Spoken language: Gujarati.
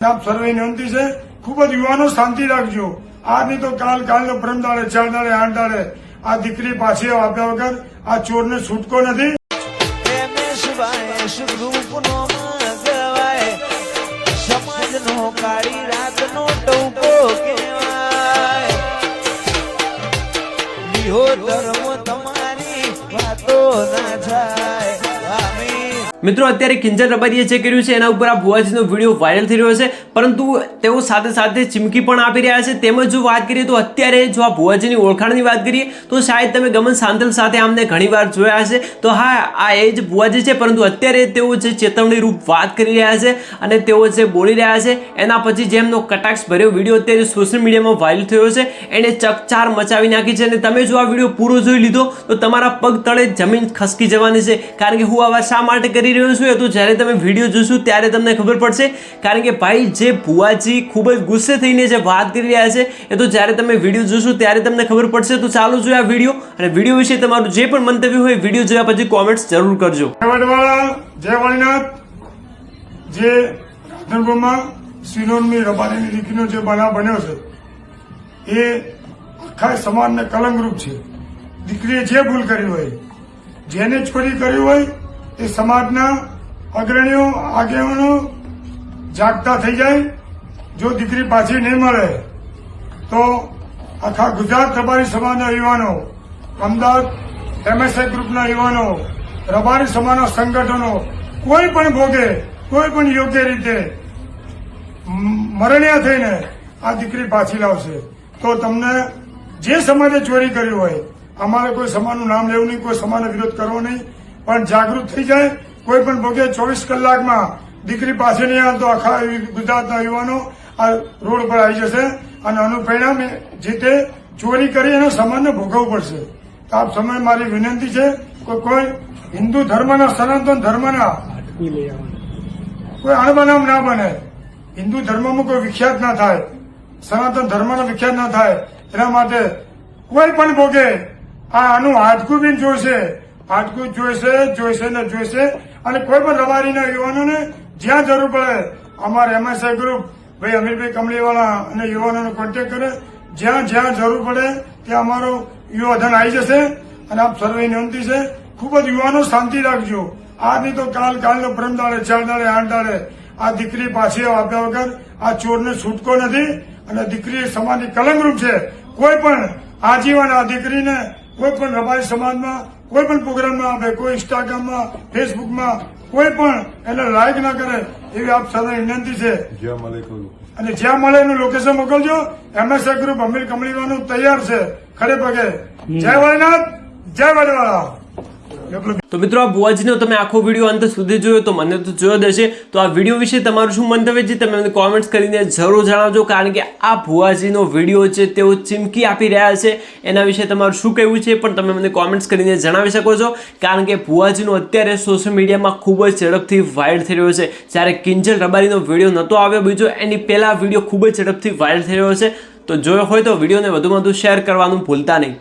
આપ સર્વે વિનંતી છે, ખૂબ જ યુવાનો શાંતિ રાખજો. આજ નહીં તો કાલ, કાલનો પરમ દાડે, 4 દાડે, 8 દાડે આ દીકરી પાછી આપ્યા વગર આ ચોરને છૂટકો નથી. સમાજનો કાળી રાતનો ટોકો કહેવાય. ધર્મ તમારી વાતો ના થાય. મિત્રો અત્યારે કિંજલ રબારીએ જે કર્યું છે એના ઉપર આ ભુવાજીનો વિડીયો વાયરલ થઈ રહ્યો છે, પરંતુ તેઓ સાથે સાથે ચીમકી પણ આપી રહ્યા છે. તેમજ જો વાત કરીએ તો અત્યારે જો આ ભુવાજીની ઓળખાણની વાત કરીએ તો શાયદ તમે ગમન સાંતલ સાથે આમને ઘણીવાર જોયા હશે. તો હા, આ એ જ ભુવાજી છે, પરંતુ અત્યારે તેઓ જે ચેતવણી રૂપ વાત કરી રહ્યા છે અને તેઓ જે બોલી રહ્યા છે એના પછી જેમનો કટાક્ષ ભર્યો વિડીયો અત્યારે સોશિયલ મીડિયામાં વાયરલ થયો છે, એને ચકચાર મચાવી નાખી છે. અને તમે જો આ વિડીયો પૂરો જોઈ લીધો તો તમારા પગ તળે જમીન ખસકી જવાની છે. કારણ કે હું આવા શા માટે કરી રહ્યો છું તો જ્યારે તમે વિડીયો જોશો ત્યારે તમને ખબર પડશે. કારણ કે ભાઈ જે ભુવાજી ખૂબ જ ગુસ્સે થઈને જે વાત કરી રહ્યા છે એ તો જ્યારે તમે વિડીયો જોશો ત્યારે તમને ખબર પડશે. તો ચાલો જોઈએ આ વિડીયો, અને વિડીયો વિશે તમારું જે પણ મંતવ્ય હોય વિડીયો જોયા પછી કોમેન્ટ્સ જરૂર કરજો. જય વાળીનાથ. જે રાધનપુરમાં સિનોનની રબારીની દીકરીનો જે બનાવ બન્યો છે એ આખા સમાજને કલંકરૂપ છે. દીકરીએ જે ભૂલ કરી હોય, જેને ચોરી કરી હોય, એ સમાજના અગ્રણીઓ, આગેવાનો જાગતા થઈ જાય. જો દીકરી પાછી નહીં મળે તો આખા ગુજરાત રબારી સમાજના યુવાનો, અમદાવાદ એમએસઆઈ ગ્રુપના યુવાનો, રબારી સમાજના સંગઠનો કોઈ પણ ભોગે, કોઈ પણ યોગ્ય રીતે મરણિયા થઈને આ દીકરી પાછી લાવશે. તો તમને જે સમાજે ચોરી કરી હોય, અમારે કોઈ સમાજનું નામ લેવું નહીં, કોઈ સમાજનો વિરોધ કરવો નહીં, પણ જાગૃત થઈ જાય. કોઈ પણ ભોગે 24 કલાકમાં દીકરી પાછી નહીં આવે તો આખા ગુજરાતના યુવાનો આ રોડ પર આવી જશે અને આનું પરિણામ જે તે ચોરી કરી એનો સમાજને ભોગવવું પડશે. તો આપ સમય મારી વિનંતી છે, કોઈ હિન્દુ ધર્મના, સનાતન ધર્મના કોઈ અણબનાવ ના બને, હિન્દુ ધર્મમાં કોઈ વિખ્યાત ના થાય, સનાતન ધર્મનો વિખ્યાત ના થાય, એના માટે કોઈ પણ ભોગે આનું હાડકું બી જોઈશે, હાડકું જોઈશે ને જોઈશે. અને કોઈ પણ રબારીના યુવાનોને જ્યાં જરૂર પડે અમારા એમએસઆઈ ગ્રુપ ભાઈ અમીરભાઈ કમલીવાળા અને યુવાનોને કોન્ટેક્ટ કરે. જ્યાં જ્યાં જરૂર પડે ત્યાં અમારો યુવાધન આવી જશે. અને આપ સર્વે વિનંતી છે, ખૂબ જ યુવાનો શાંતિ રાખજો. આજ નહીં તો કાલ, કાલનો પરમ દાડે, 4 દાડે, 8 દાડે આ દીકરી પાછી આપ્યા વગર આ ચોરને છૂટકો નથી. અને દીકરી સમાજની કલંકરૂપ છે. કોઈ પણ આજીવન આ દીકરીને કોઈ પણ રબારી સમાજમાં કોઈ પણ પ્રોગ્રામમાં આવે, કોઈ ઇન્સ્ટાગ્રામમાં, ફેસબુકમાં કોઈ પણ એને લાઈક ના કરે એવી આપ સર્વે વિનંતી છે. અને જ્યાં મળે એનું લોકેશન મોકલજો. એમએસઆઈ ગ્રુપ અમીર કમલીવાનું તૈયાર છે ખડે પગે. જય વાળીનાથ, જય વાળીવાળા. તો મિત્રો આ ભુવાજીનો તમે આખો વિડીયો અંત સુધી જોયો તો મને તો જોયો જ હશે. તો આ વિડીયો વિશે તમારું શું મંતવ્ય છે તમે મને કોમેન્ટ્સ કરીને જરૂર જણાવજો. કારણ કે આ ભુવાજીનો વિડીયો છે તેઓ ચીમકી આપી રહ્યા છે, એના વિશે તમારું શું કહેવું છે પણ તમે મને કોમેન્ટ્સ કરીને જણાવી શકો છો. કારણ કે ભુવાજીનો અત્યારે સોશિયલ મીડિયામાં ખૂબ જ ઝડપથી વાયરલ થઈ રહ્યો છે. જ્યારે કિંજલ રબારીનો વિડીયો નહોતો આવ્યો બીજો, એની પહેલા વિડીયો ખૂબ જ ઝડપથી વાયરલ થઈ રહ્યો છે. તો જોયો હોય તો વિડીયોને વધુમાં વધુ શેર કરવાનું ભૂલતા નહીં.